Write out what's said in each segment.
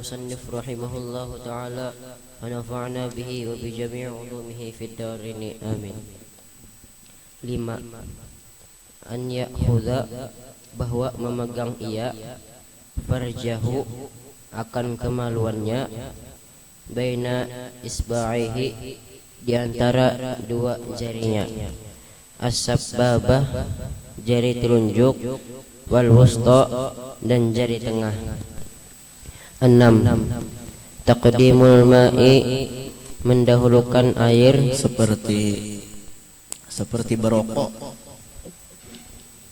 المصنف رحمه الله تعالى ونفعنا به وبجميع علومه في الدارين آمين. 5. An ya'khudha, bahwa memegang ia, farjahu, akan kemaluannya, baina isba'ihi, di antara dua jarinya, as-sababah, jari telunjuk, wal wusta, dan jari tengah. 6. Taqdimul ma'i, mendahulukan air, seperti berokok.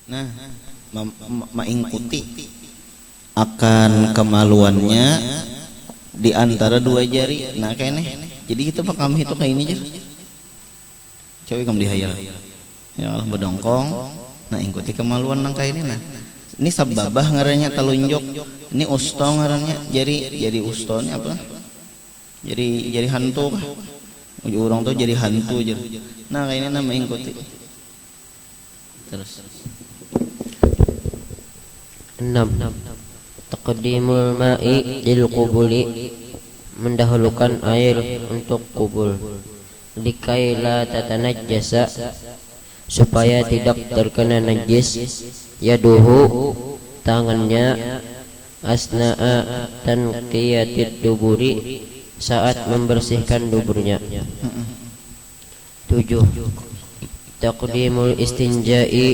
Nah, mengikuti akan kemaluannya di antara dua jari. Nah, kayaknya jadi kita pakam itu kayak ini aja. Coba kamu dihayal. Ya Allah, berdongkong. Nah, ikuti kemaluan nang kayak ini. Nah, ini sababah ngarannya telunjuk. Ini usto ngarannya jadi ustonya apa? Jadi hantu kah? Orang tuh jadi hantu aja. Nah, kayak ini nama ikuti. Terus 6. Taqdimul ma'i lil qubuli, mendahulukan air untuk kubul, likai la tatanajjasa, supaya tidak terkena najis, yaduhu, tangannya, asna'a tanqiyatid duburi, saat membersihkan duburnya. 7. Taqdimul istinja'i,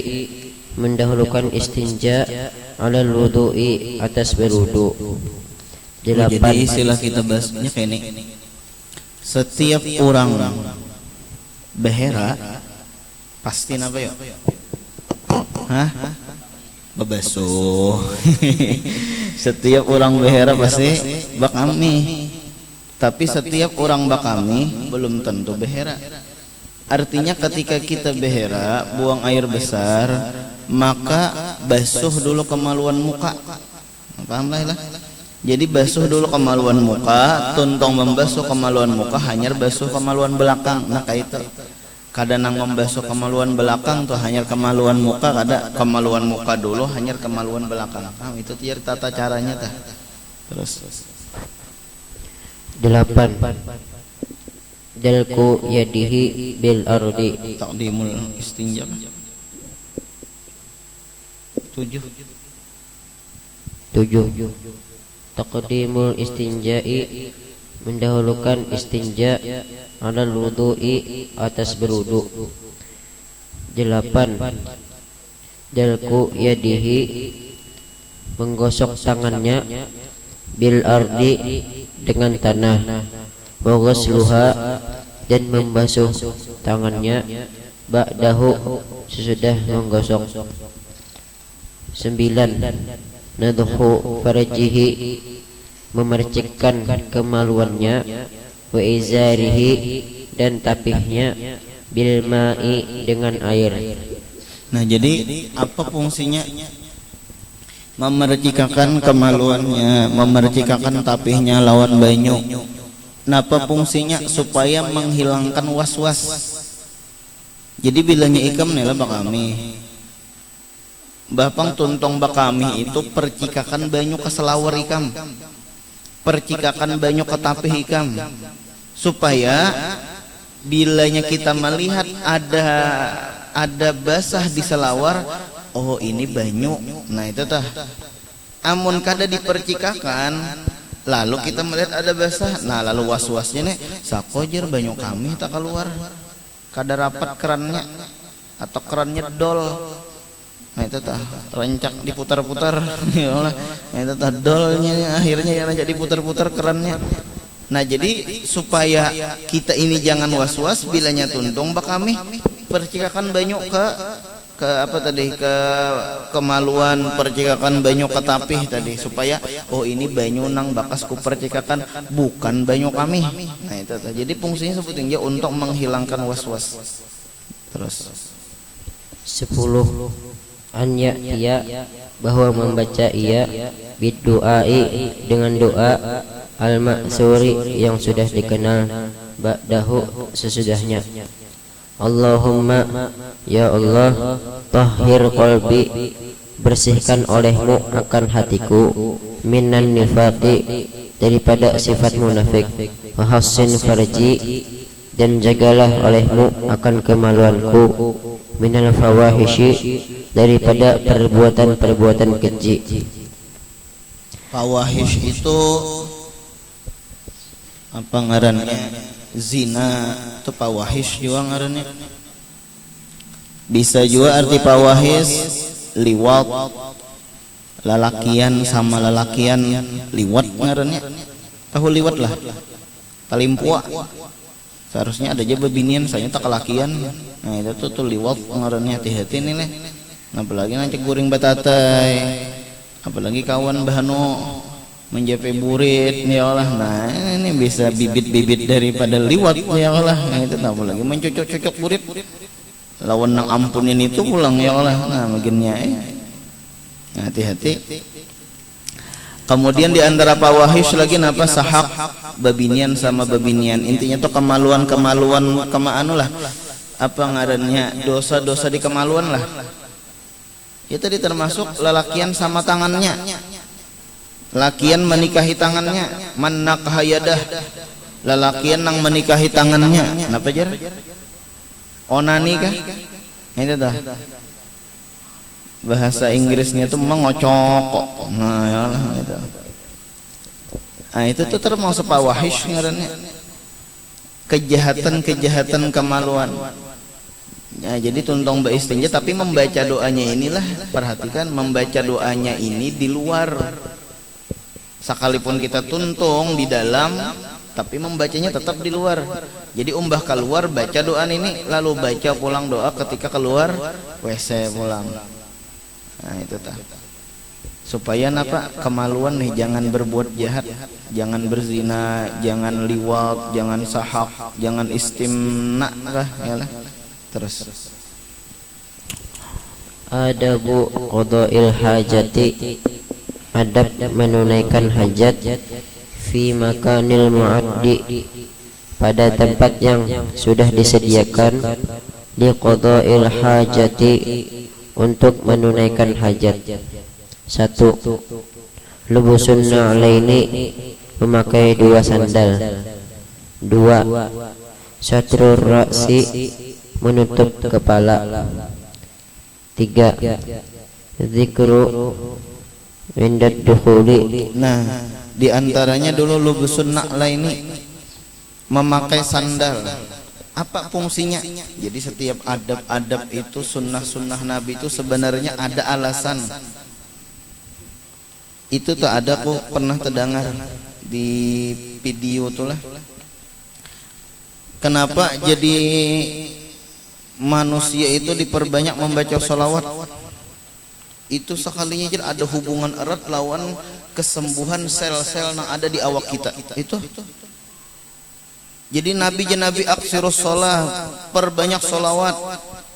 mendahulukan istinja, alal wudu'i, atas berwudu. 8. Jadi istilah kita bahasnya kayak ini. Setiap orang behera pasti apa ya? Hah? Babasuh. Setiap orang behera pasti bakami. Tapi setiap orang bakami belum tentu behera. Artinya ketika kita behera buang air besar, maka basuh dulu kemaluan muka. Paham lah. Jadi basuh dulu kemaluan muka, tuntong membasuh kemaluan muka, hanya basuh kemaluan belakang. Nah kayak itu. Kadang membasuh kemaluan belakang tuh hanya kemaluan muka, kada kemaluan muka dulu, hanya kemaluan belakang. Paham? Itu tiar tata caranya tah. Terus 8. Dalku yadihi bil ardi, taqdimul istinja. 7. Taqdimul istinja'i, mendahulukan istinja, alal wudu'i, atas berwudu. 8. Dalku yadihi, menggosok tangannya, bil ardi, dengan tanah, wa ghusluha, dan membasuh tangannya, ba'dahu, sesudah menggosok. 9. Nadhu farjihi, memercikkan kemaluannya, wa izarihi, dan tapihnya, bil ma'i, dengan air. Nah, jadi apa fungsinya memercikakan kemaluannya, memercikakan tapihnya lawan banyu? Napa fungsinya? Supaya menghilangkan was-was. Jadi bilanya ikam nela bakami, bapang tuntong bakami itu percikakan banyu ke selawar ikam, percikakan banyu ke tapih ikam, supaya bilanya kita melihat ada basah di selawar, oh ini banyu. Nah itu tah. Amun kada dipercikakan, lalu kita melihat ada basah, nah lalu was-wasnya nih sakojer banyu kami tak keluar, kada rapat kerannya atau kerannya dol. Nah itu tah rencak diputar-putar. Nah itu tah dolnya akhirnya yang jadi putar-putar kerannya. Nah jadi supaya kita ini jangan was-was bilanya tuntung bakami percikakan banyu ke apa tadi, ke kemaluan, percikakan banyu ke tapih tadi, supaya oh ini banyu nang bakas ku percikakan, bukan banyu kami. Nah itu tah. Jadi fungsinya sebetulnya untuk menghilangkan was-was. Terus 10. An ya'tiya, bahwa membaca ia, bid du'ai, dengan doa, al ma'suri, yang sudah dikenal, ba'dahu, sesudahnya. Allahumma, ya Allah, tahhir qalbi, bersihkan olehmu akan hatiku, minan nifaqi, daripada sifat munafik. Wa hassin farji, dan jagalah olehmu akan kemaluanku, minal fawahishi, daripada perbuatan-perbuatan keji. Fawahish itu apa ngarannya? Zina itu fawahish juga ngarannya. Bisa juga arti fawahish liwat, lalakian sama lalakian, liwat ngarannya. Tahu liwat lah, talimpua. Seharusnya ada aja bebinian, saya tak kelakian. Nah itu tuh liwat ngarannya, hati-hati nih leh. Apalagi nanti goreng batatai, apalagi kawan bahano menjape burit ya Allah. Nah ini bisa bibit-bibit daripada liwat ya Allah. Nah itu apalagi mencocok-cocok burit, lawan nang ampunin itu pulang ya Allah. Nah bagiannya nah, hati-hati. Kemudian di antara fawahish lagi napa? Sahak, babinian sama babinian. Intinya tuh kemaluan lah. Apa ngarannya? Dosa-dosa di kemaluan lah. Itu tadi termasuk lelakian sama tangannya. Lakian menikahi tangannya, man nakaha yadah. Lelakian nang menikahi tangannya. Kenapa jar? Onani kah? Itu dah. Bahasa Inggrisnya itu mengocok. Nah, ya lah itu. Nah, itu tuh termasuk fawahish ngarannya. Kejahatan kemaluan. Ya, jadi tuntong beristinja tapi membaca doanya inilah, perhatikan, membaca doanya ini di luar. Sekalipun kita tuntung di dalam, tapi membacanya tetap di luar. Jadi umbah keluar baca doa ini, lalu baca pulang doa ketika keluar WC pulang. Nah itu tah. Supaya napa? Kemaluan nih, jangan berbuat jahat, jangan berzina, jangan liwat, jangan sahak, jangan istimna lah ya lah. Terus adabu qada'il hajati, adab menunaikan hajat, fi makanil muaddi, pada tempat yang sudah disediakan, li qada'il hajati, untuk menunaikan hajat. 1. Lubusun na'laini, memakai 2 sandal. 2. Satrur ra'si, menutup kepala. 3. Zikru indat dukhuli. nah, di antaranya dulu lubusun na'laini, memakai sandal. Apa fungsinya? Jadi setiap adab-adab itu, sunnah-sunnah Nabi itu sebenarnya ada alasan. Itu tuh ada, aku pernah terdengar di video tuh lah. Kenapa jadi manusia itu diperbanyak membaca sholawat? Itu sekalinya jadi ada hubungan erat lawan kesembuhan sel-sel yang ada di awak kita. Itu jadi Nabi aksirus sholat, perbanyak sholawat,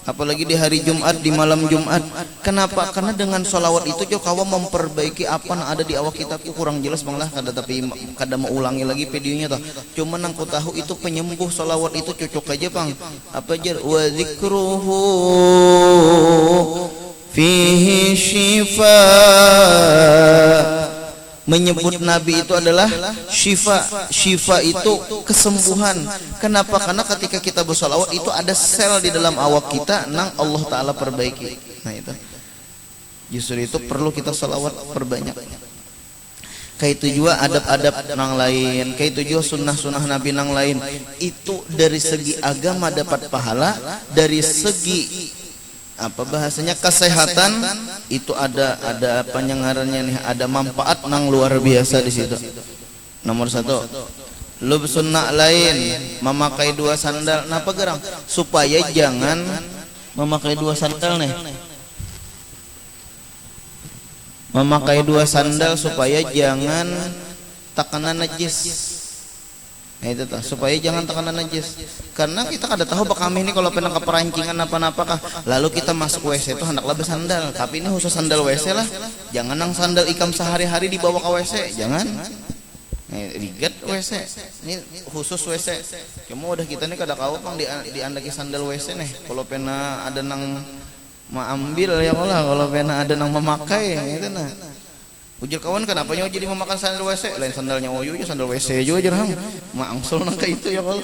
apalagi di hari Jumat, di malam Jumat. Kenapa? Karena dengan sholawat itu jo kawa memperbaiki apa yang ada di awak kita. Aku kurang jelas bang lah, tapi kada mau ulangi lagi videonya toh. Cuman aku tahu itu penyembuh, sholawat itu cocok aja bang. Apa aja? Wa zikruhu fihi syifa. Menyebut Nabi itu adalah syifa. Syifa itu kesembuhan. Kenapa? Karena ketika kita bersolawat itu ada sel di dalam awak kita nang Allah Ta'ala perbaiki. Nah itu justru itu perlu kita solawat perbanyak. Kayak itu juga adab-adab nang lain, kayak itu juga sunnah-sunnah Nabi nang lain. Itu dari segi agama dapat pahala, dari segi apa bahasanya kesehatan itu ada apa ngarannya nih, ada manfaat nang luar biasa di situ. Nomor 1, lubsun na'lain, memakai 2 sandal. Napa gerang? Supaya jangan memakai 2 sandal nih. Memakai 2 sandal supaya jangan tekanan najis. Nah itu tuh, supaya jangan tekanan najis. Karena kita kada tahu pak kami ini kalau pernah ke perancingan apa-apa kah, lalu kita masuk WC itu hendaklah bersandal. Tapi ini khusus sandal WC lah. Jangan nang sandal ikam sehari-hari dibawa ke WC, jangan. Rigat WC. Ini khusus WC. Cuma udah kita nih kada tahu pang diandaki sandal WC nih. Kalau pernah ada nang ambil ya Allah, kalau pernah ada nang memakai itu nah. Ujar kawan kenapa nyawa jadi memakan sandal WC lain sandalnya oyu aja sandal WC juga jarang maangsul nangka itu ya kalau.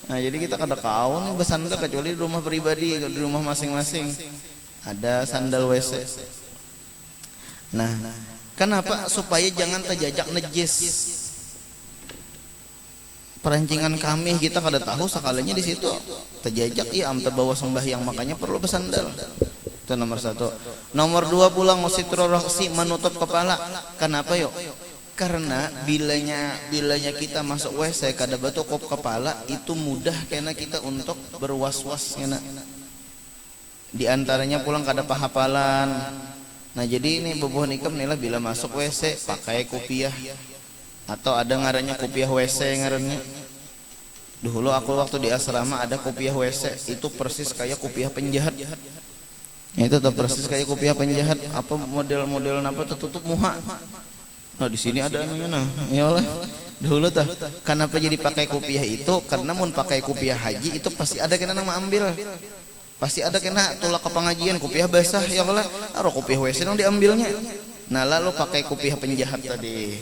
Nah jadi kita kada kawan bersandal kecuali di rumah pribadi di rumah masing-masing ada sandal WC. Nah kenapa supaya jangan terjajak najis. Perancingan kami kita kada tahu sekalinya di situ terjajak iya am terbawa sembahyang makanya perlu bersandal. Itu nomor 1. Nomor 2 pulang sitrul roksi menutup kepala. Kenapa yuk? Karena bilanya kita masuk WC kada batukup kepala itu mudah karena kita untuk berwas-was ngena. Di antaranya pulang kada pahapalan. Nah jadi ini bubuhan ikam nih bila masuk WC pakai kopiah atau ada ngarannya kopiah WC ngarannya. Dulu aku waktu di asrama ada kopiah WC itu persis kayak kopiah penjahat. Itu tuh persis kayak kopiah penjahat. Apa model-model apa tertutup muha. Nah di sini ada yang mana? Ya Allah. Dulu tuh kenapa jadi pakai kopiah itu? Karena mun pakai kopiah haji itu pasti ada kena nama ambil. Pasti ada kena tolak ke pengajian kopiah basah ya Allah. Aro kopiah WC dong diambilnya. Nah lalu pakai kopiah penjahat tadi.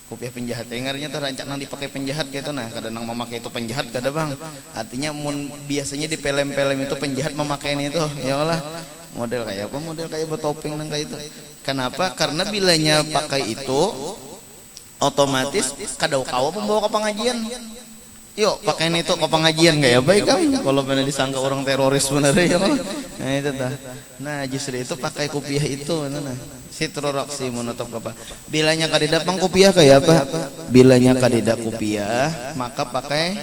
Kopiah penjahat dengarnya tuh rancak nang dipakai penjahat gitu nah kadang nang memakai itu penjahat kada bang artinya mun biasanya di pelem-pelem itu penjahat memakai itu ya Allah model kayak apa model kayak bertopeng nang kayak itu kenapa karena bilanya pakai itu otomatis kada kawa pembawa ke pengajian yuk pakai itu ke pengajian kayak baik kan kalau pernah disangka orang teroris bener ya Allah nah itu dah nah justru itu pakai kopiah itu nah sitrul roksi menutup kepala. Bilanya kadida pang kopiah kayak apa? Bilanya kadida kopiah, maka pakai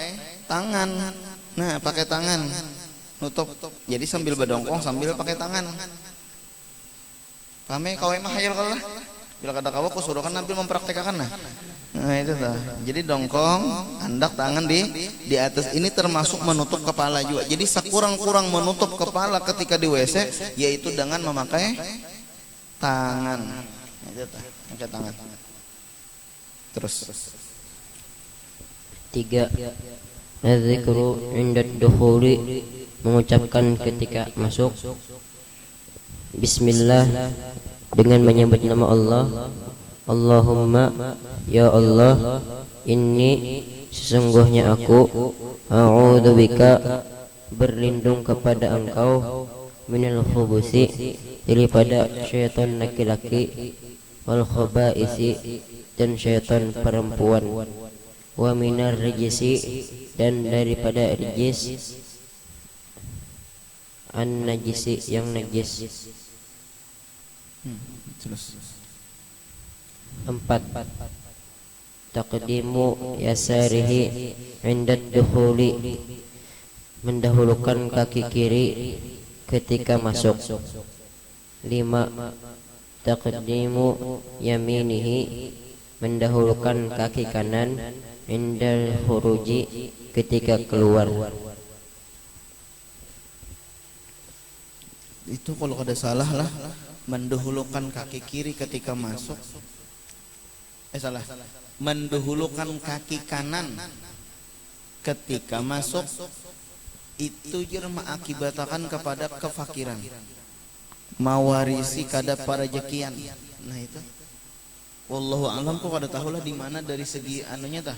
tangan. Nah, pakai tangan. Nutup. Jadi sambil bedongkong sambil pakai tangan. Pame kawe mah hayal kalah. Bila kada kawa kusurukan nampil mempraktekkan nah. Nah itu dah. Jadi dongkong, andak tangan di atas ini termasuk menutup kepala juga. Jadi sekurang-kurang menutup kepala ketika di WC yaitu dengan memakai tangan. Pakai tangan. Terus. 3. Adzikru 'inda dukhuli mengucapkan ketika masuk Bismillah dengan menyebut nama Allah. Allahumma ya Allah inni sesungguhnya aku a'udzubika berlindung kepada Engkau minal khubusi daripada syaitan laki-laki wal khaba'isi dan syaitan perempuan wa minar rijisi dan daripada rijis an najisi yang najis. Terus 4. Taqdimu yasarihi inda dukhuli mendahulukan kaki kiri ketika masuk. 5. Taqdimu yaminihi mendahulukan kaki kanan indal khuruji ketika keluar. Itu kalau ada salah lah mendahulukan kaki kiri ketika masuk. Salah. Mendahulukan kaki kanan ketika masuk itu jer mengakibatkan kepada kefakiran. Mawarisi kada parajekian. Nah itu. Wallahu a'lam kok kada tahu lah di mana dari segi anunya tah.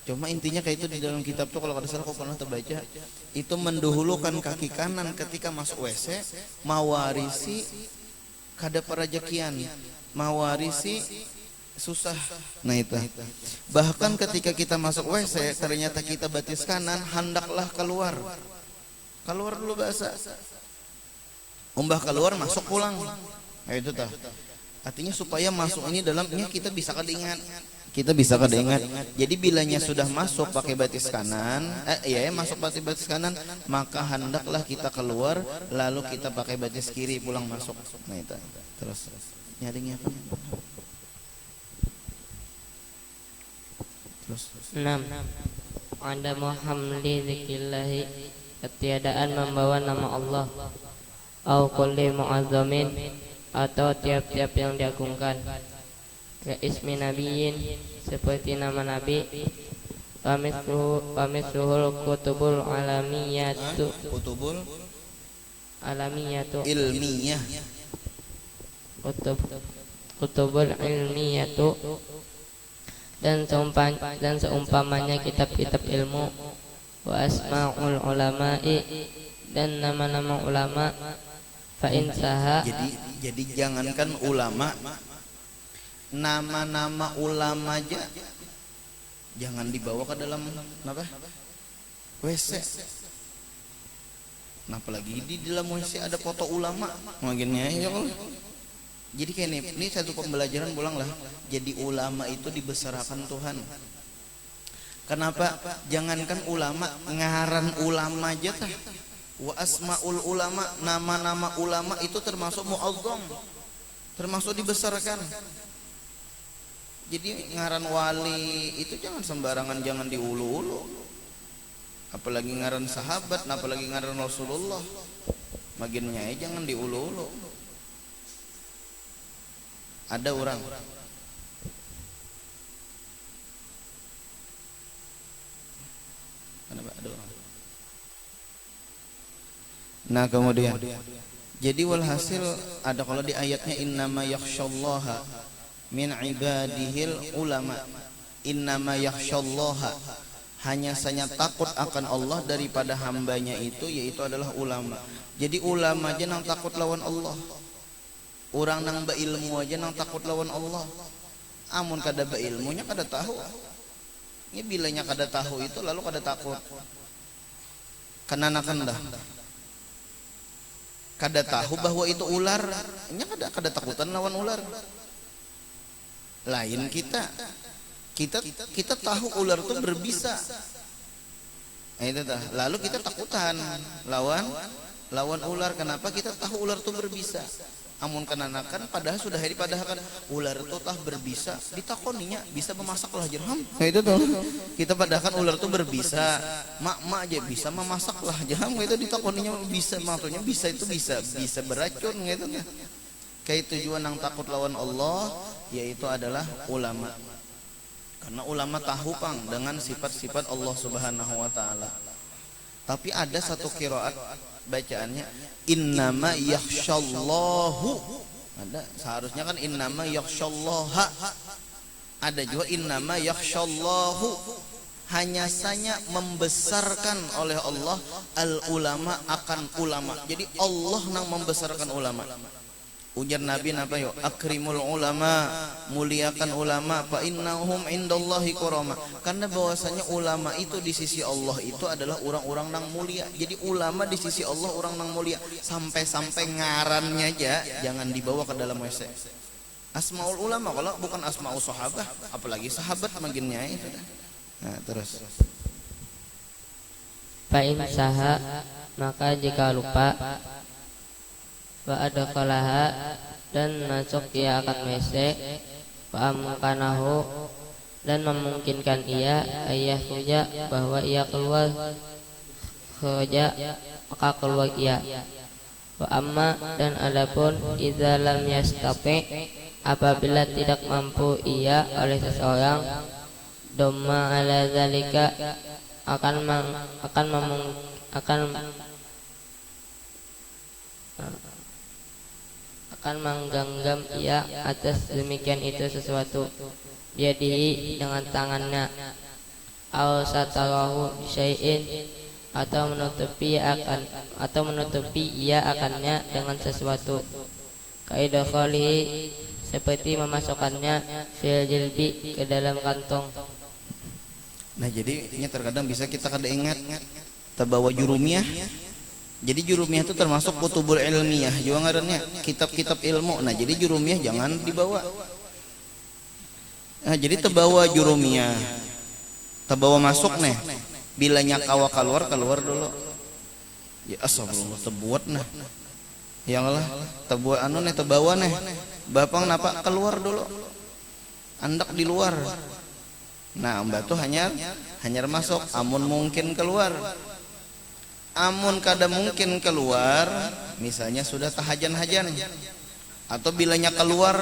Cuma intinya kayak itu di dalam kitab tuh kalau kada salah kok pernah terbaca itu mendahulukan kaki kanan ketika masuk WC mawarisi kada parajekian. Mawarisi susah. Nah itu. Bahkan ketika kita masuk WC ternyata kita batis kanan hendaklah keluar. Keluar dulu bahasa. Umbah keluar masuk pulang. Nah itu tah. Artinya supaya masuk ini dalamnya kita bisa kedingat. Kita bisa kedingat. Jadi bilanya sudah masuk pakai batis kanan, masuk pakai batis kanan, maka hendaklah kita keluar lalu kita pakai batis kiri pulang masuk. Nah itu. Terus nyaringnya apa? 6. Ada muhamli zikillahi ketiadaan membawa nama Allah au kulli mu'azzamin atau tiap-tiap yang diagungkan ke ismi nabiyin seperti nama nabi pamisuhul kutubul alamiyatu ilmiyah kutub kutubul ilmiyatu dan seumpamanya kitab-kitab ilmu, wa asmaul ulama'i dan nama-nama ulama, fa in saha. Jadi jangankan ulama, nama-nama ulama aja jangan dibawa ke dalam apa? WC. Nah, apalagi di dalam WC ada foto ulama, makinnya ya Allah. Jadi kayak ini satu pembelajaran pulang lah. Jadi ulama itu dibesarkan Tuhan. Kenapa? Jangankan ulama, ngaran ulama aja tah. Wa asmaul ulama, nama-nama ulama itu termasuk mu'azzam, termasuk dibesarkan. Jadi ngaran wali itu jangan sembarangan, jangan diulu-ulu. Apalagi ngaran sahabat, apalagi ngaran Rasulullah. Maginnya jangan diulu-ulu. Ada orang ada orang. Nah, kemudian jadi walhasil ada kalau di ayatnya innama yakhsyallaha min ibadihil ulama. Innama yakhsyallaha, hanya saja takut akan Allah daripada hambanya itu, yaitu adalah ulama. Jadi ulama aja nang takut lawan Allah. Orang nang beilmu aja nang takut lawan Allah. Amun kada beilmunya kada tahu. Ini bilanya kada tahu itu lalu kada takut. Kananakan dah. Kada tahu bahwa itu ular, nya kada takutan lawan ular. Lain kita tahu ular itu berbisa. Nah, itu dah. Lalu kita takutan lawan ular. Kenapa? Kita tahu ular itu berbisa. Amun kananakan padahal sudah hari padahal kan ular itu tah berbisa, ditakoninya bisa memasaklah jerham. Nah, itu tuh. Kita padahal kan ular itu berbisa, mak aja bisa memasaklah jerham, itu ditakoninya bisa, maksudnya bisa itu bisa beracun gitu kan. Kayak tujuan yang takut lawan Allah yaitu adalah ulama. Karena ulama tahu pang dengan sifat-sifat Allah Subhanahu wa taala. Tapi ada satu qiraat bacaannya innama yakhsyallahu. Ada seharusnya kan innama yakhsyallaha. Ada juga innama yakhsyallahu. Hanya saja membesarkan oleh Allah al ulama akan ulama. Jadi Allah nang membesarkan ulama. Ujar Nabi napa yo? Akrimul ulama, muliakan ulama, fa innahum indallahi kurama. Karena bahwasanya ulama itu di sisi Allah itu adalah orang-orang nang mulia. Jadi ulama di sisi Allah orang nang mulia. Sampai-sampai ngarannya aja jangan dibawa ke dalam WC. Asmaul ulama kalau bukan asmaul sahabat, apalagi sahabat makinnya itu. Nah, terus. Fa in saha, maka jika lupa, wa adkhalaha, dan masuk ia akan WC, wa amkanahu, dan memungkinkan ia ayah huja bahwa ia keluar huja, maka keluar ia. Wa amma, dan adapun idza lam yastati, apabila tidak mampu ia oleh seseorang, dhamma ala zalika, akan menggenggam ia atas demikian itu sesuatu biadihi dengan tangannya, aw satarahu syai'in, atau menutupi ia akannya dengan sesuatu, kaidakhalihi, seperti memasukkannya fil jilbi, ke dalam kantong. Nah, jadi ini terkadang bisa kita kada ingat terbawa jurumiyah. Jadi jurumiyah itu termasuk kutubul ilmiyah juga ngarannya, kitab-kitab ilmu. Nah, jadi jurumiyah jangan dibawa. Nah, jadi terbawa jurumiyah, terbawa masuk nih. Bilanya kawa keluar dulu. Ya astagfirullah, terbuat nah. Ya Allah, terbuat anu nih terbawa nih. Bapang napa keluar dulu. Andak di luar. Nah, mbak tuh hanya masuk, amun mungkin keluar. Amun kada mungkin keluar, misalnya sudah tahajan-hajan, atau bilanya keluar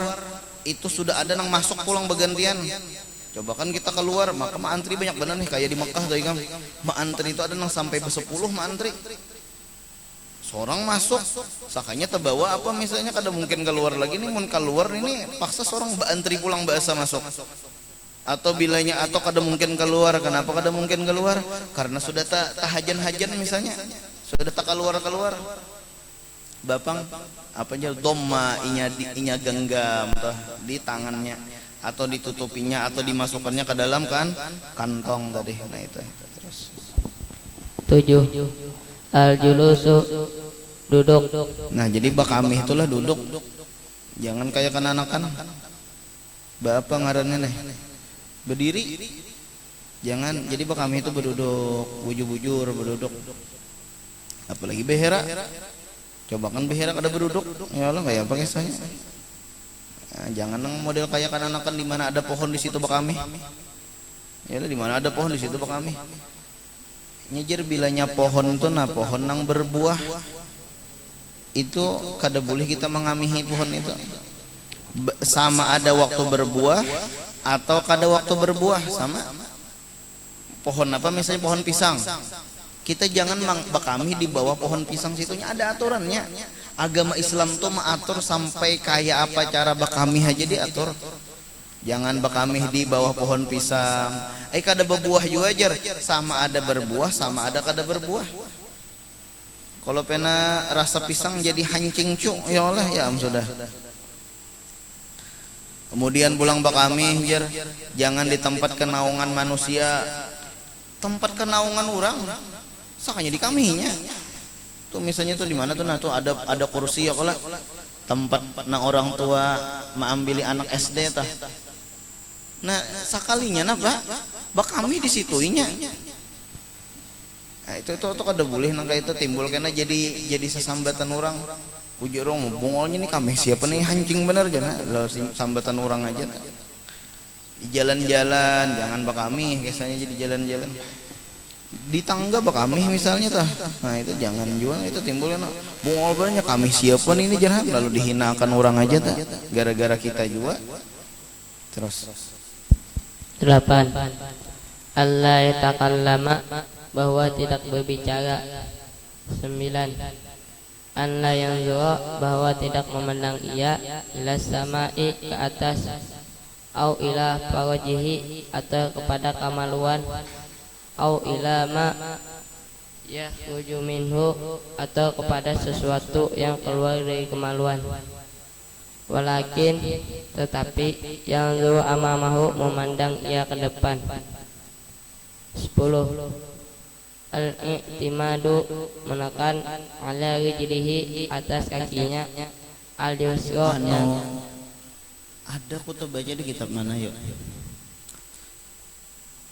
itu sudah ada nang masuk pulang bergantian. Coba kan kita keluar, maka antri banyak benar nih, kayak di Mekah tuh kan. Antri itu ada nang sampai 10 antri. seorang masuk sakanya terbawa apa misalnya kada mungkin keluar lagi nih, mun keluar ini paksa seorang antri pulang bahasa masuk, atau bilanya atau kada mungkin keluar. Kenapa kada mungkin keluar? Karena sudah tak hajan misalnya, sudah tak keluar bapang apa aja doma inya genggam di tangannya, atau ditutupinya atau dimasukkannya ke dalam kantong tadi. Nah itu terus 7. Al-julusu, duduk. nah jadi bakami itulah duduk, jangan kayak kananakan bapak ngarannya nih berdiri, jangan. Jadi bakami itu berduduk, bujur-bujur berduduk. Apalagi behera, coba kan behera kada berduduk, ya Allah kayak apa kisahnya. Nah, jangan yang model kayak kananakan di mana ada pohon di situ bakami, ya di mana ada pohon di situ bakami. Nyejer bilanya pohon itu, nah pohon yang berbuah itu kada boleh kita mengamihi pohon itu, sama ada waktu berbuah atau kada waktu berbuah. Sama pohon apa misalnya pohon pisang, kita jangan bakami di bawah pohon pisang, situnya ada aturannya. Agama Islam tuh mengatur sampai kayak apa cara bakami aja diatur. Jangan bakami di bawah pohon pisang. Kada berbuah juga ajar, sama ada berbuah sama ada kada berbuah. Kalau pena rasa pisang jadi hancing cu, ya Allah ya sudah. Kemudian pulang bakami jar, jangan di tempat kenaungan manusia, tempat kenaungan orang sakanya di kaminya. Tuh misalnya tuh di mana tuh, nah tuh ada kursi ya kalau tempat nah orang tua mengambil anak SD tah. Nah sakalinya napa bakami di situnya. Nah, itu kada boleh nangka itu timbul karena jadi sesambatan orang. Ujar orang bungolnya nih kami siapa nih hancing bener jangan sambatan orang aja. Di jalan-jalan jangan bakami, biasanya jadi jalan-jalan. Di tangga bakami misalnya tah. Nah itu jangan jual, itu timbulnya bungol banyak kami siapa nih ini jangan lalu dihinakan orang aja tah. Gara-gara kita juga. Terus 8. Allah yatakallama, bahwa tidak berbicara. 9. Anla yanzura, bahwa tidak memandang ia ila samai, ke atas, au ila farajihi, atau kepada kamaluan, au ila ma yakhruju minhu, atau kepada sesuatu yang keluar dari kemaluan. Walakin, tetapi yang zu amamahu, memandang ia ke depan. 10. Al-i'timadu, menekan ala rijlihi, atas kakinya, al-yusra, ada aku baca di kitab mana yuk.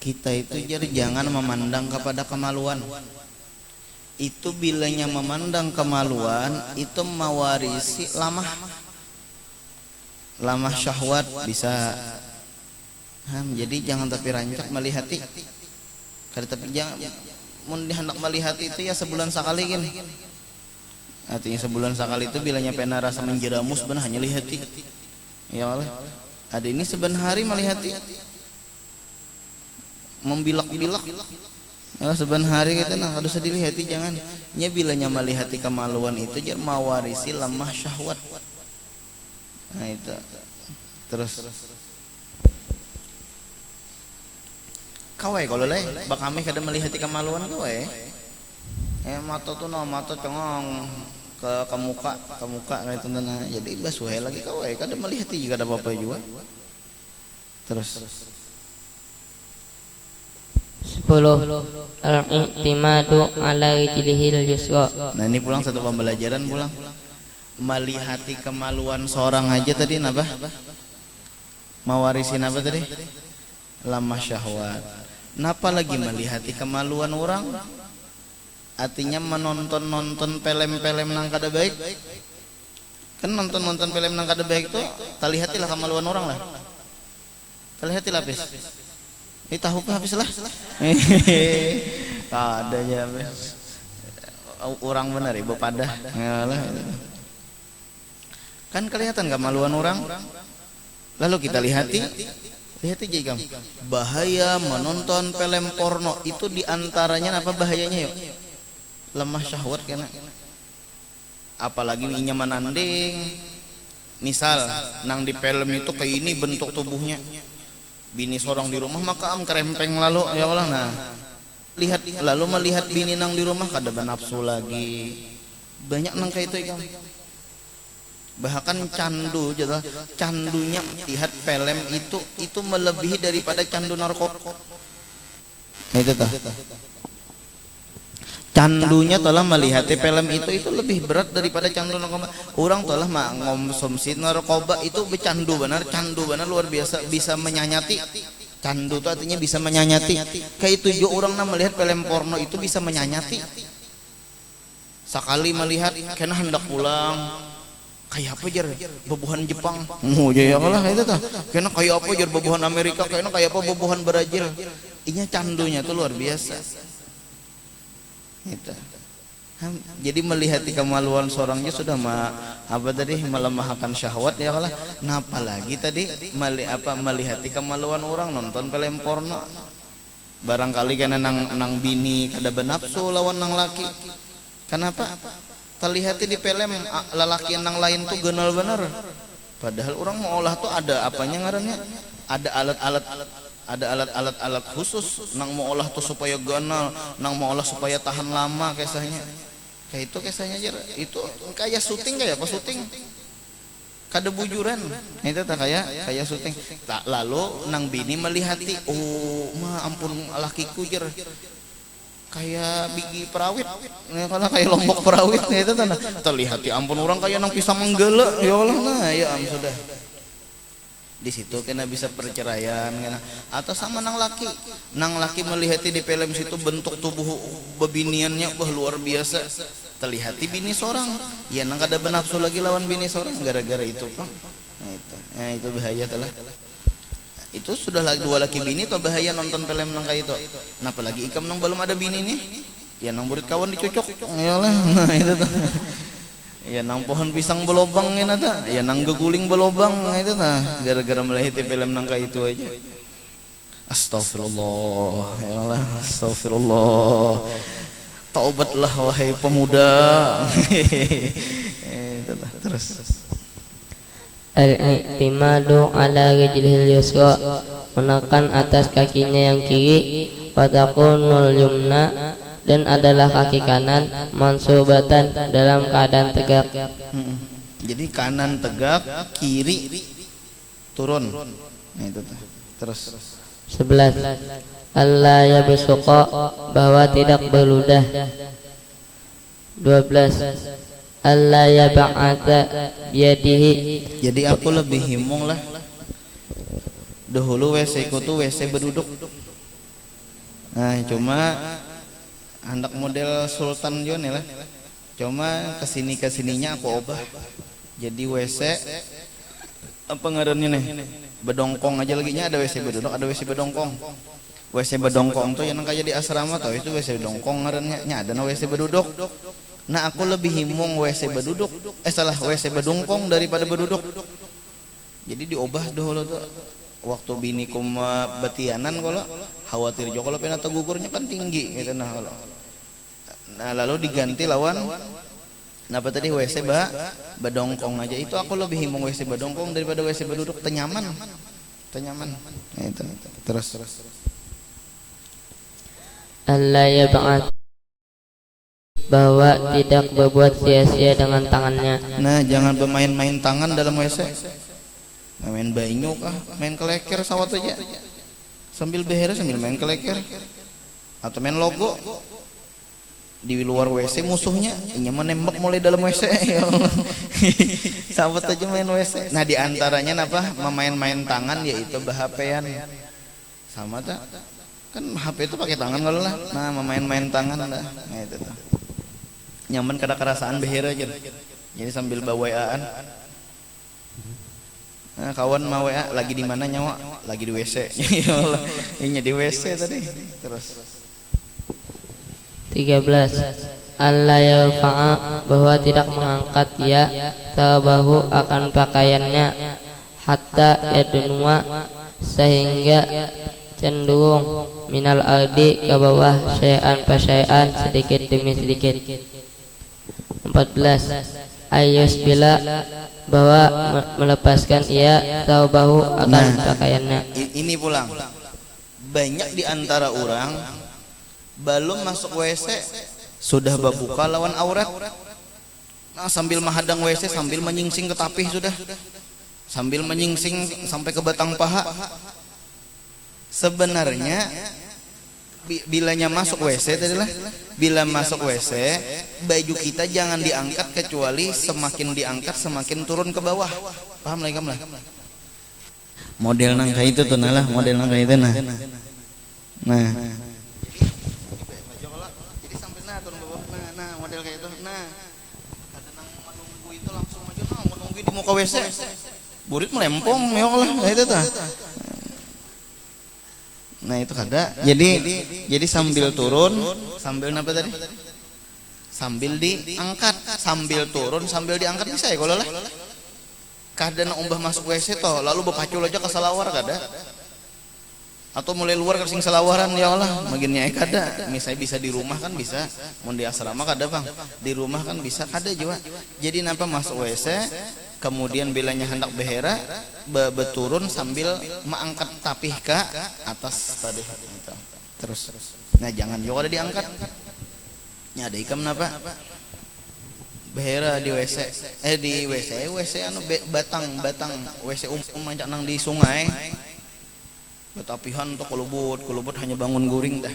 Kita itu jadi jangan memandang kepada kemaluan. Itu bilanya memandang kemaluan itu mewarisi lamah syahwat bisa. Jadi jangan tapi rancak melihati. Kada tapi jangan mun dihendak melihat itu ya sebulan sekali gini. Artinya sebulan sekali itu bilanya pena rasa menjeramus benar hanya lihati. Ya Allah. Ada ini sebenarnya hari melihati. Membilak-bilak. Ya sebenarnya hari kita nah harus dilihati jangan. Nya bilanya melihati kemaluan itu jar mawarisi lemah syahwat. Nah itu. Terus kawai kalau leh bakami kada melihati kemaluan kawai. Mata tuh mata cengong ke muka kayak itu nah. Jadi basuhe lagi kawai kada melihati juga ada apa-apa juga. Terus 10. Al-i'timadu ala rijlihil yusra. Nah ini pulang satu pembelajaran pulang. Melihati kemaluan seorang aja tadi napa? Mawarisin apa tadi? Lamah syahwat. Napa lagi melihati kemaluan orang? Artinya menonton film-film nang kada baik. Kan nonton film nang kada baik tuh talihatilah kemaluan orang lah. Talihatilah habis. Ini tahu ke habis lah. Ada ya habis. Orang benar ibu pada. Yalah. Kan kelihatan kemaluan orang. Lalu kita lihati jigam. Bahaya menonton film porno itu diantaranya apa bahayanya yuk? Lemah syahwat kena. apalagi inya menanding. Misal nang di film itu kayak ini bentuk tubuhnya, bini sorong di rumah maka kerempeng lalu ya Allah. Nah lihat lalu melihat bini nang di rumah kada benafsu lagi, banyak nang kayak itu ikam. Bahkan candu jatuh, candunya lihat film itu melebihi daripada candu narkoba. Nah, itu tah. Candunya telah melihat film itu lebih berat daripada candu narkoba. Orang telah mengonsumsi narkoba itu candu benar luar biasa, bisa menyanyati. Candu itu artinya bisa menyanyati. Kayak tujuh orang melihat film porno itu bisa menyanyati. Sekali melihat kena hendak pulang. Kayak apa jar bebuhan Jepang. Oh ya Allah itu tah. Kena kayak apa jar bebuhan Amerika, kena kayak apa bebuhan Brazil. Inya candunya tuh luar biasa. Itu. Jadi melihat kemaluan seorangnya sudah melemahkan syahwat ya Allah. Nah apalagi tadi melihat kemaluan orang nonton film porno. Barangkali karena nang bini kada benafsu lawan nang laki. Kenapa? Terlihat di film lelaki nang lain tuh genal bener. Padahal orang mau olah tuh ada apanya ngarannya? Ada alat-alat khusus nang mau olah tuh supaya ganal, nang mau olah supaya tahan lama kisahnya. Kayak itu kisahnya aja. Itu kayak syuting kayak apa syuting? Kada bujuran. Itu tak kayak syuting. Tak lalu nang bini melihati, oh mah ampun lakiku jer. Kayak biji perawit, ya kalau kayak lombok perawit itu tanda. Terlihat ya ampun orang kayak nang pisang menggele, ya Allah nah ya sudah. Di situ kena bisa perceraian kena. Atau sama nang laki melihat di film situ bentuk tubuh bebiniannya luar biasa. Terlihat bini seorang, ya nang kada benafsu lagi lawan bini seorang gara-gara itu kan. Nah itu bahaya telah. Itu sudah dua laki bini atau bahaya nonton film nang kayak itu. Nah apalagi ikam nang belum ada bini nih, ya nang murid kawan dicocok, ya lah, nah itu tuh. Ya nang pohon pisang belobang ini ta, ya nang geguling belobang itu ta, gara-gara melihat film nang kayak itu aja. Astagfirullah, ya Allah, astagfirullah. Taubatlah wahai pemuda. Itu terus. Al-i'timadu ala rijlihil yusra, menekan atas kakinya yang kiri, watakunul yumna, dan adalah kaki kanan mansubatan dalam keadaan tegak. Jadi kanan tegak, kiri turun. Nah itu terus. 11. Allah ya bersuka, bahwa tidak berludah. 12. Allah ya ba'ata biadihi. Jadi aku lebih himung lah. Dahulu WC ku tuh WC berduduk. Nah cuma hendak model Sultan Jon lah. Cuma kesininya aku ubah. Jadi WC apa ngarannya nih? Bedongkong aja lagi nya, ada WC berduduk, ada WC bedongkong. WC bedongkong tuh yang kayak di asrama tuh itu WC bedongkong ngarannya. Nya ada WC berduduk. Nah aku lebih himung WC berduduk, WC bedongkong daripada berduduk. Jadi diubah dahulu tuh. Waktu biniku betianan kalau khawatir juga kalau penata gugurnya kan tinggi gitu nah kalau. Nah lalu diganti lawan apa tadi WC bedongkong aja. Itu aku lebih himung WC bedongkong daripada WC berduduk, tenyaman. Nah, itu. Terus. Allah ya ba'at, bahwa tidak berbuat sia-sia dengan tangannya. Nah jangan bermain-main tangan dalam WC. Main banyu kah, main keleker sawat aja sambil beres sambil main keleker, atau main logo di luar WC musuhnya ini menembak mulai dalam WC. Sawat aja main WC. Nah diantaranya apa memain-main tangan yaitu bahapaian sama tak kan HP itu pakai tangan kalau lah. Nah memain-main tangan dah. Nah itu tuh. Nyaman kada kerasaan behera aja. Jadi sambil bawa WA-an. Nah, kawan mau WA lagi di mana nyawa? Lagi di WC. Ini di WC tadi. Terus. 13. Allah yarfa'a, bahwa tidak mengangkat ya tabahu akan pakaiannya, hatta yadunwa, sehingga cenderung minal ardi ke bawah syai'an sedikit demi sedikit. 14. Ayus bila bahwa melepaskan ia taubahu akan pakaiannya. Ini pulang. Banyak di antara orang belum masuk WC sudah berbuka lawan aurat. Nah, sambil menghadang WC sambil menyingsing ke tapih sudah. Sambil menyingsing sampai ke batang paha. Sebenarnya bilanya masuk WC tadilah, bila masuk WC baju kita jangan diangkat kecuali semakin diangkat semakin turun ke bawah. Paham lagi kamu lah? Model nang kayak itu tuh lah, model nang kayak itu nah. Nah. Jadi sampai nah turun ke bawah. Nah, model kayak itu. Nah. Ada nang menunggu itu langsung maju menunggu di muka WC. Burit melempong ya Allah, kayak itu tah. Nah itu kada. Jadi sambil turun, sambil apa tadi? Sambil diangkat, sambil turun, sambil diangkat bisa ya kalau lah. Kada nak umbah masuk WC toh, lalu berpacul aja ke salawar kada. Atau mulai luar ke sing salawaran ya Allah, maginnya kada. Misalnya bisa di rumah kan bisa, mau di asrama kada bang. Di rumah kan bisa kada juga. Jadi napa masuk WC, kemudian bilanya hendak behera, beturun sambil mengangkat tapih ke atas tadi gitu. Terus nah jangan juga ada diangkat. Nya ada ikam napa behera di WC di WC anu batang WC mancak nang di sungai betapihan tuh kulubut hanya bangun guring dah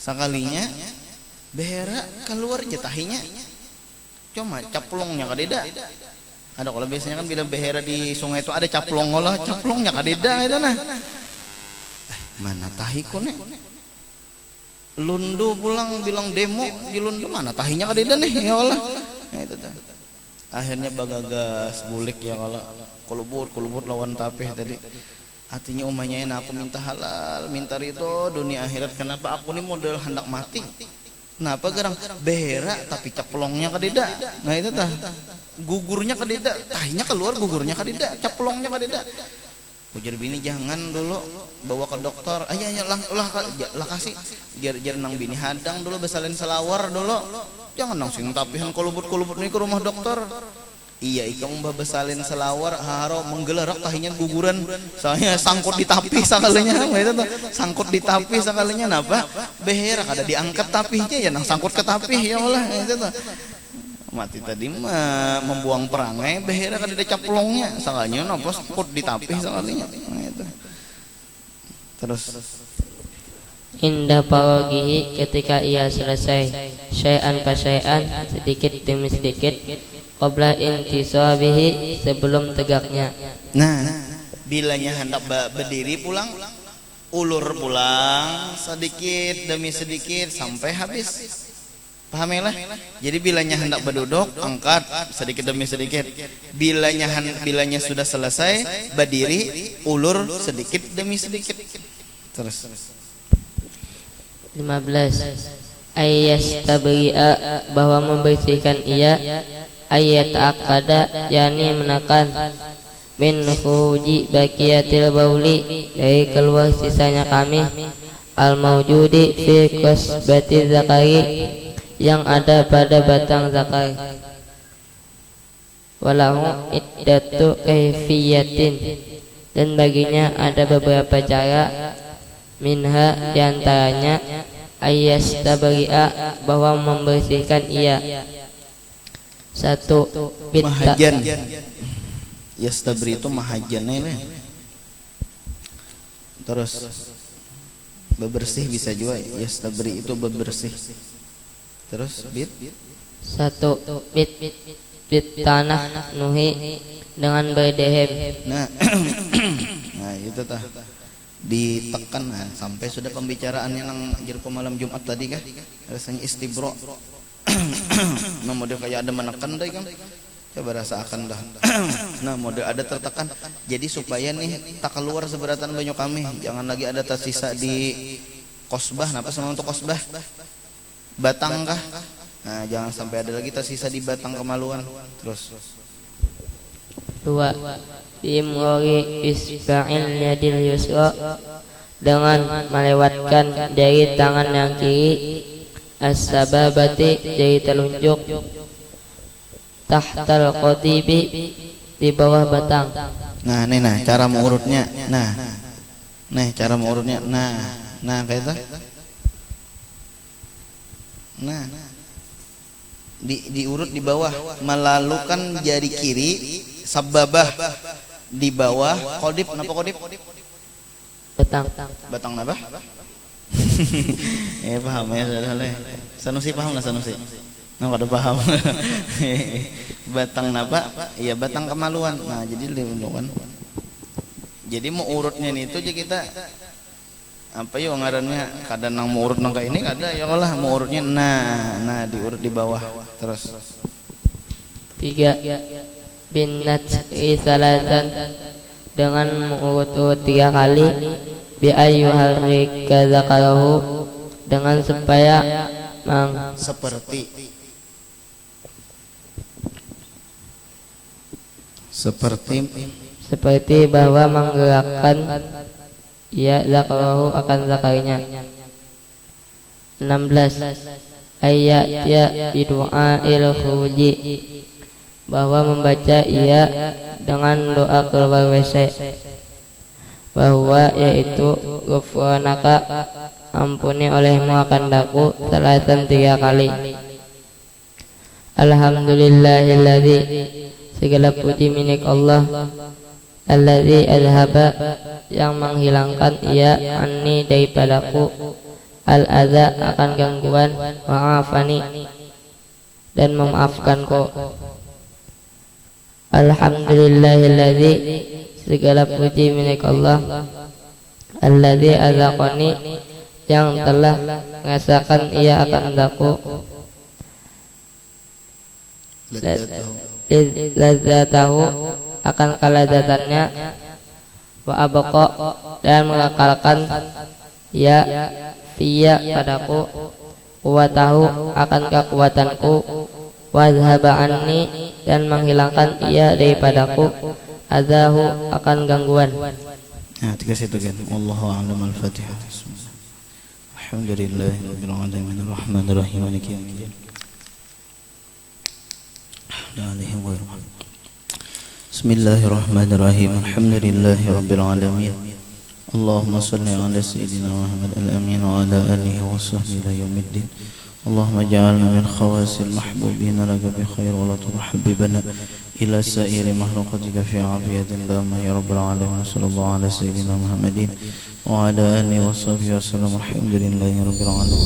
sakalinya behera keluar jetahinya cuma caplongnya kadeda. Ada kalau biasanya kan bila behera di sungai itu ada caplong ngolah, caplongnya kadeda itu nah. Mana tahiku nih? Lundu pulang bilang demo di Lundu mana tahinya kadeda nih ya Allah. Nah itu dah. Akhirnya bagagas bulik ya Allah. Kulubut lawan tapih tadi. Hatinya umahnya aku minta halal, minta ridho dunia akhirat. Kenapa aku nih model hendak mati? Kenapa gerang behera tapi caplongnya kadeda. Nah itu dah. Gugurnya kadeda, tahinya keluar gugurnya kadeda, caplongnya kadeda. Ujar bini jangan dulu bawa ke dokter. Ayah lah kasih jar nang bini hadang dulu besalin selawar dulu. Jangan nang sing tapihan kulubut nih ke rumah dokter. Iya ikam mbah besalin selawar haro menggelerak tahinya guguran. Soalnya sangkut di tapih sakalinya itu tuh. Sangkut di tapih sakalinya napa? Behera kada diangkat tapihnya ya nang sangkut ke tapih ya Allah itu tuh. Mati tadi mah membuang perangai behera kada ada caplongnya salahnya napa sangkut di tapih salahnya itu. Terus Indah pawagihi ketika ia selesai syai'an pa syai'an sedikit demi sedikit qabla intisabihi sebelum tegaknya. Nah bilanya hendak berdiri pulang ulur pulang sedikit demi sedikit sampai habis. Paham ya lah? Jadi bilanya hendak berduduk, angkat sedikit demi sedikit. Bilanya sudah selesai, berdiri, ulur sedikit demi sedikit. Terus 15. Ayyastabri'a bahwa membersihkan ia ayat akada yakni menekan min khuruji baqiyatil bauli dari keluar sisanya kami al maujudi fi qasbati zakari yang ada pada batang zakar. Walahu iddatu kaifiyatin dan baginya ada beberapa cara minha diantaranya ayyastabri'a bahwa membersihkan ia. 1. Mahajan. Yastabri itu mahajan ini. Terus bebersih bisa juga yastabri itu bebersih. Terus bit 1. Bit tanah nuhi dengan berdehem. Nah itu tah ditekan nah, sampai sudah pembicaraannya nang jerko malam Jumat tadi kan rasanya istibro. Nah model kayak ada menekan deh kan coba rasakan dah. Nah model ada tertekan jadi supaya nih tak keluar seberatan banyak kami jangan lagi ada tersisa di kosbah. Napa sama untuk kosbah batang kah? Nah jangan sampai ada lagi tersisa di batang kemaluan. Terus 2. Bimrori isba'il yadil yusra dengan melewatkan dari tangan yang kiri as-sababati jari telunjuk, tahtal qatibi di bawah batang. Nah, ini nah cara mengurutnya. Nah, cara mengurutnya. Nah kayak itu. Nah, diurut di bawah, melalukan jari kiri sababah di bawah kodip. Kenapa kodip? Batang napa? Paham ya saudara. Sanusi paham lah Sanusi. Nah, kada paham. Batang napa? Iya batang kemaluan. Nah, jadi kan. Jadi mau urutnya itu aja kita apa ya ngarannya, kadang nang mau urut nang kayak ini kada ya lah mau urutnya nah diurut di bawah terus. 3 bin nat'i salatan dengan mengurut-urut 3 kali, bi ayyuhal rikadzakalahu dengan supaya seperti bahwa menggerakkan ya zakarahu akan zakarinya. 16 ayat ya bidu'ail khuruji bahwa membaca ia dengan doa keluar WC, bahwa yaitu ghufranaka ampuni olehmu akan daku salatan 3 kali. Alhamdulillahilladzi segala puji milik Allah, alladzi azhaba yang menghilangkan ia anni daripadaku, al-adza akan gangguan, wa'afani dan memaafkanku. Alhamdulillahilladzi segala puji milik Allah, alladzi azaqani yang telah merasakan ia akan daku, ladzatahu akan keladatannya, wa abqa dan mengekalkan ya fiya padaku, kuwatahu akan kekuatanku, wa dhaba anni dan menghilangkan ia daripadaku, adahu akan gangguan. Nah, 3 situ kan. Wallahu a'lam. Al-Fatihah. Alhamdulillahirabbil alamin arrahmanir rahim maliki yaumiddin. Bismillahirrahmanirrahim. Alhamdulillahirabbil alamin. Allahumma shalli ala sayyidina Muhammad al-amin wa ala alihi wa sahbihi ila yaumiddin. Allahumma ja'alna min khawasil mahbubina laka bi khair wa la tuhabbibana ila sa'iri makhluqatika fi afiyatin dama ya rabbal alamin. Sallallahu ala sayyidina Muhammadin wa ala alihi wa sahbihi wa sallam. Alhamdulillahi rabbil alamin.